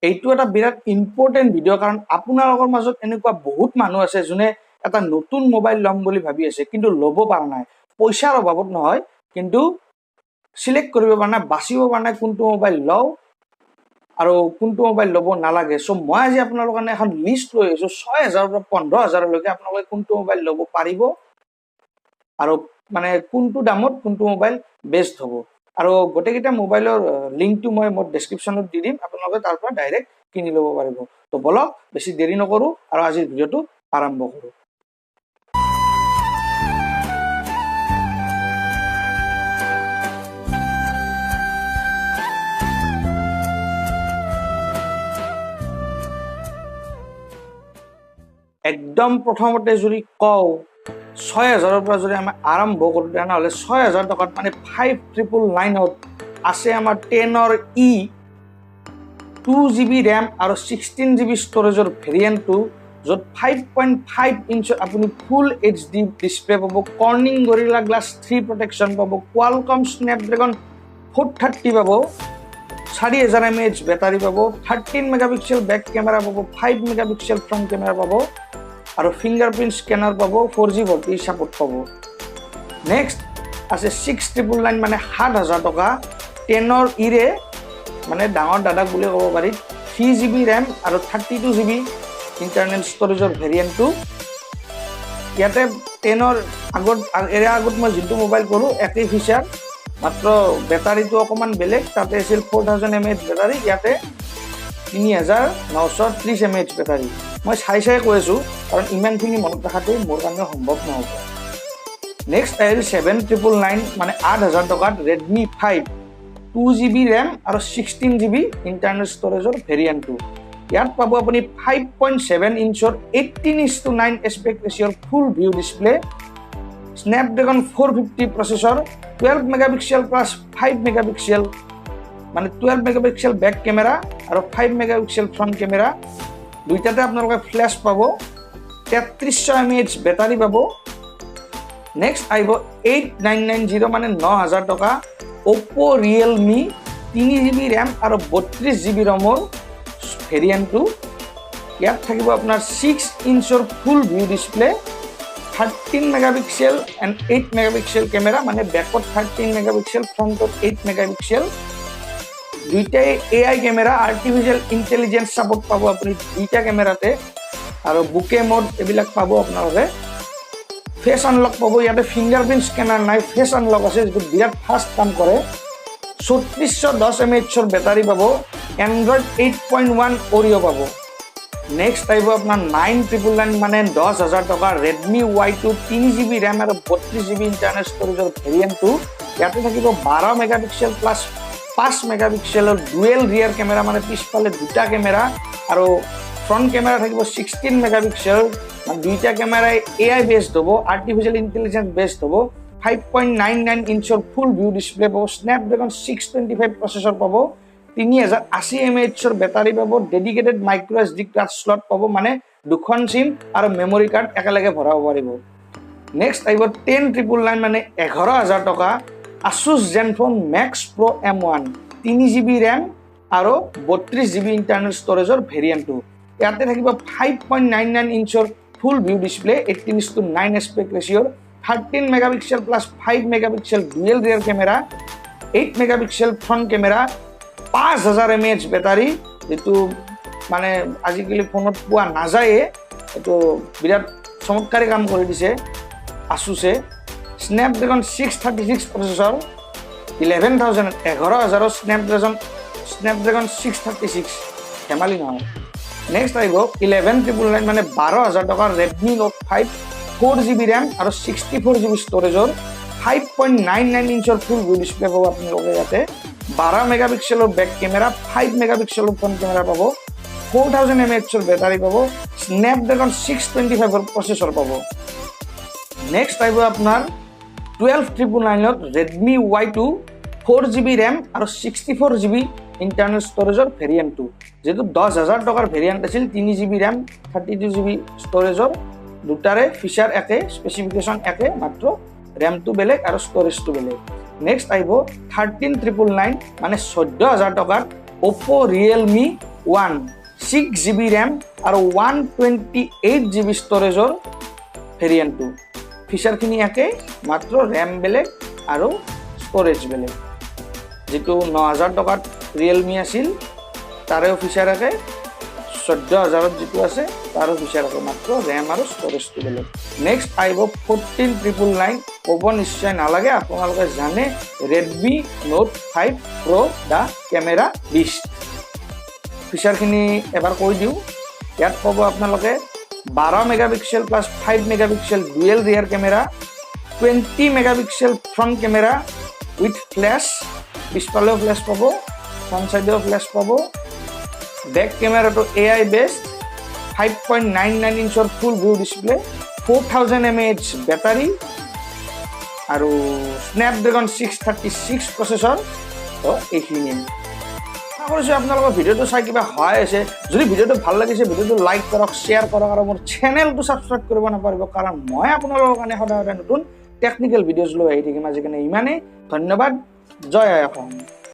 এইটো এটা বিৰাট important video' কাৰণ আপোনালোকৰ মাজত এনেকুৱা বহুত মানুহ আছে যোনে এটা নতুন মোবাইল ল'ম বুলি ভাবি আছে কিন্তু ল'ব পৰা নাই, পইচাৰ অভাৱত নহয় কিন্তু সিলেক্ট কৰিব পৰা নাই, বাচিব পৰা নাই কোনটো মোবাইল লওঁ আৰু কোনটো মোবাইল ল'ব নালাগে। চ' মই আজি আপোনালোকৰ কাৰণে এখন লিষ্ট লৈ আহিছোঁ 6,000 পৰা 15,000লৈকে আপোনালোকে কোনটো মোবাইল ল'ব পাৰিব আৰু মানে কোনটো দামত কোনটো মোবাইল বেষ্ট হ'ব। আৰু গোটেইকেইটা মোবাইলৰ লিংকটো মই মোৰ ডেছক্ৰিপশ্যনত দি দিম, আপোনালোকে তাৰ পৰা ডাইৰেক্ট কিনি ল'ব পাৰিব। তো বলক বেছি দেৰি নকৰোঁ আৰু আজিৰ ভিডিঅ'টো আৰম্ভ কৰোঁ। একদম প্ৰথমতে যদি কওঁ 6,000ৰ পৰা যদি আমি আৰম্ভ কৰোঁ তেনেহ'লে 6,000 টকাত মানে 5,999ত আছে আমাৰ 10ৰ ই 2GB ৰেম আৰু 16GB ষ্ট'ৰেজৰ ভেৰিয়েণ্টটো, য'ত 5.5 ইঞ্চৰ আপুনি ফুল HD ডিছপ্লে পাব, কৰ্ণিং গৰিলা গ্লাছ 3 প্ৰটেকশ্যন পাব, কোৱালকম স্নেপড্ৰেগন 430 পাব, 4,000 mAh বেটাৰী পাব, 13 মেগাপিক্সেল বেক কেমেৰা পাব, 5 মেগাপিক্সেল ফ্ৰণ্ট কেমেৰা পাব আৰু ফিংগাৰপ্ৰিণ্ট স্কেনাৰ পাব, 4G ভল্টেজ ছাপোৰ্ট পাব। নেক্সট আছে 6,999 মানে 7,000 টকা 10ৰ ইৰে মানে ডাঙৰ দাদাক বুলি ক'ব পাৰি, 3GB ৰেম আৰু 32GB ইণ্টাৰনেল ষ্ট'ৰেজৰ ভেৰিয়েণ্টটো। ইয়াতে 10ৰ আগত মই যোনটো মোবাইল ক'লোঁ একেই ফিচাৰ, মাত্ৰ বেটাৰীটো অকণমান বেলেগ, তাতে আছিল 4,000 mAh বেটাৰী, ইয়াতে 3,930 mAh বেটাৰী। মই চাই কৈ আছোঁ কাৰণ ইমানখিনি মনত ৰখাটো মোৰ কাৰণে সম্ভৱ নহ'ব। নেক্সট আহিল 7,999 মানে 8,000 টকাত Redmi 5 2GB ৰেম আৰু 16GB ইণ্টাৰনেল ষ্ট'ৰেজৰ ভেৰিয়েণ্টটো। ইয়াত পাব আপুনি 5.7 ইঞ্চৰ 18:9 এছপেক্ট ৰেচিঅ'ৰ full view display, Snapdragon 450 processor, 12 megapixel plus 5 megapixel মানে 12 মেগাপিক্সেল বেক কেমেৰা আৰু 5 মেগাপিক্সেল ফ্ৰণ্ট কেমেৰা, দুইটাতে আপোনালোকে ফ্লেছ পাব, 3300 mAh বেটাৰী পাব। নেক্সট আহিব 8,990 মানে 9,000 টকা Oppo Realme 3GB ৰেম আৰু 32GB ৰমৰ ভেৰিয়েণ্টটো। ইয়াত থাকিব আপোনাৰ 6 ইঞ্চৰ full view display, 13 megapixel and 8 megapixel camera মানে বেকত 13 মেগাপিক্সেল ফ্ৰণ্টত 8 মেগাপিক্সেল, দুইটাই AI camera, artificial intelligence support পাব আপুনি দুইটা কেমেৰাতে আৰু বুকে মোড এইবিলাক পাব আপোনালোকে। ফেচ আনলক পাব, ইয়াতে ফিংগাৰপ্ৰিণ্ট স্কেনাৰ নাই, ফেচ আনলক আছে যিটো বিৰাট ফাষ্ট কাম কৰে, 3,410 mAhৰ বেটাৰী পাব, এণ্ড্ৰইড 8.1 অৰিঅ' পাব। নেক্সট আহিব আপোনাৰ 9,999 মানে 10,000 টকা Redmi Y2 3GB ৰেম আৰু 32GB ইণ্টাৰনেল ষ্ট'ৰেজৰ ভেৰিয়েণ্টটো। ইয়াতে থাকিব 12 মেগাপিক্সেল প্লাছ 5 মেগাপিক্সেলৰ ডুৱেল ৰিয়াৰ কেমেৰা মানে পিছফালে দুটা কেমেৰা আৰু ফ্ৰণ্ট কেমেৰা থাকিব 16 মেগাপিক্সেল, মানে দুইটা কেমেৰাই AI বেছড হ'ব, আৰ্টিফিচিয়েল ইণ্টেলিজেঞ্চ বেছড হ'ব, 5.99 ইঞ্চৰ ফুল ভিউ ডিছপ্লে পাব, স্নেপড্ৰেগন 625 প্ৰচেছৰ পাব, 3,080 mAhৰ বেটাৰী পাব, dedicated micro SD card slot পাব মানে দুখন চিম আৰু মেমৰি কাৰ্ড একেলগে ভৰাব পাৰিব। নেক্সট আহিব 10,999 মানে 11,000 টকা Asus Zenfone Max Pro M1 3GB RAM আৰু 32GB ইণ্টাৰনেল ষ্ট'ৰেজৰ ভেৰিয়েণ্টটো। ইয়াতে থাকিব 5.99 ইঞ্চৰ ফুল ভিউ ডিছপ্লে, 18:9 এছপেক্ট ৰেচিঅ'ৰ, 13 megapixel plus 5 megapixel dual rear camera, 8 megapixel front camera, 5,000 mAh battery, যিটো মানে আজিকালি ফোনত পোৱা নাযায়ে, এইটো বিৰাট চমৎকাৰী কাম কৰি দিছে আছুছে। স্নেপড্ৰেগন 636 প্ৰচেছৰ, 11,000 স্নেপড্ৰেগন 636 ধেমালি নহয়। নেক্সট আহিব 11,999 মানে 12,000 টকাৰ Redmi Note 5 4GB ৰেম আৰু 64GB ষ্ট'ৰেজৰ, 5.99 ইঞ্চৰ ফুল ভিউ ডিছপ্লে পাব আপোনালোকে। ইয়াতে 12 মেগাপিক্সেলৰ বেক কেমেৰা, 5 মেগাপিক্সেলৰ ফ্ৰণ্ট কেমেৰা পাব, 4,000 mAhৰ বেটাৰী পাব, স্নেপড্ৰেগন 625ৰ প্ৰচেছৰ পাব। নেক্সট আহিব আপোনাৰ 12,999ত Redmi Y2 4GB ৰেম আৰু 64GB ইণ্টাৰনেল ষ্ট'ৰেজৰ ভেৰিয়েণ্টটো, যিহেতু 10,000 টকাৰ ভেৰিয়েণ্ট আছিল, 3GB ৰেম 32GB ষ্ট'ৰেজৰ, দুটাৰে ফিচাৰ একে, স্পেচিফিকেশ্যন একে, মাত্ৰ ৰেমটো বেলেগ আৰু ষ্ট'ৰেজটো বেলেগ। নেক্সট আহিব 13,999 মানে 14,000 টকাত Oppo Realme 6GB RAM আৰু 128GB ষ্টৰেজৰ ভেৰিয়েণ্টটো ফিচাৰখিনি একে মাত্ৰ RAM বেলেগ আৰু ষ্টৰেজ বেলেগ যেটো 9000 টকাত Realme আছিল তাৰেও ফিচাৰ একে 14000ত যেটো আছে তাৰো ফিচাৰ একে মাত্ৰ RAM আৰু ষ্টৰেজটো বেলেগ নেক্সট আহিব 14999 ক'ব নিশ্চয় নালাগে আপোনালোকে জানে Redmi Note 5 Pro the camera beast ফিচাৰখিনি এবাৰ কৈ দিওঁ ইয়াত পাব আপোনালোকে 12 megapixel plus 5 megapixel dual rear camera 20 megapixel front camera with flash পিছফালেও ফ্ল্যাশ পাব ফ্ৰণ্ট সাইডেও ফ্ল্যাশ পাব বেক কেমেৰাটো AI বেসড 5.99 ইঞ্চৰ full view display 4000 mAh battery আৰু স্ন্যাপড্ৰাগন 636 প্ৰচেছৰ তো এইখিনি আশা আপোনালোকৰ ভিডিওটো চাই কিবা হয় আছে যদি ভিডিওটো ভাল লাগিছে ভিডিওটো লাইক কৰক শেয়াৰ কৰক আৰু মোৰ চেনেলটো সাবস্ক্ৰাইব কৰিব নাপাৰিব কাৰণ মই আপোনালোকৰ কাৰণে সদায় নতুন টেকনিক্যাল ভিডিওজ লৈ আহি থাকিম আজি কাৰণে ইমানে ধন্যবাদ জয় অসম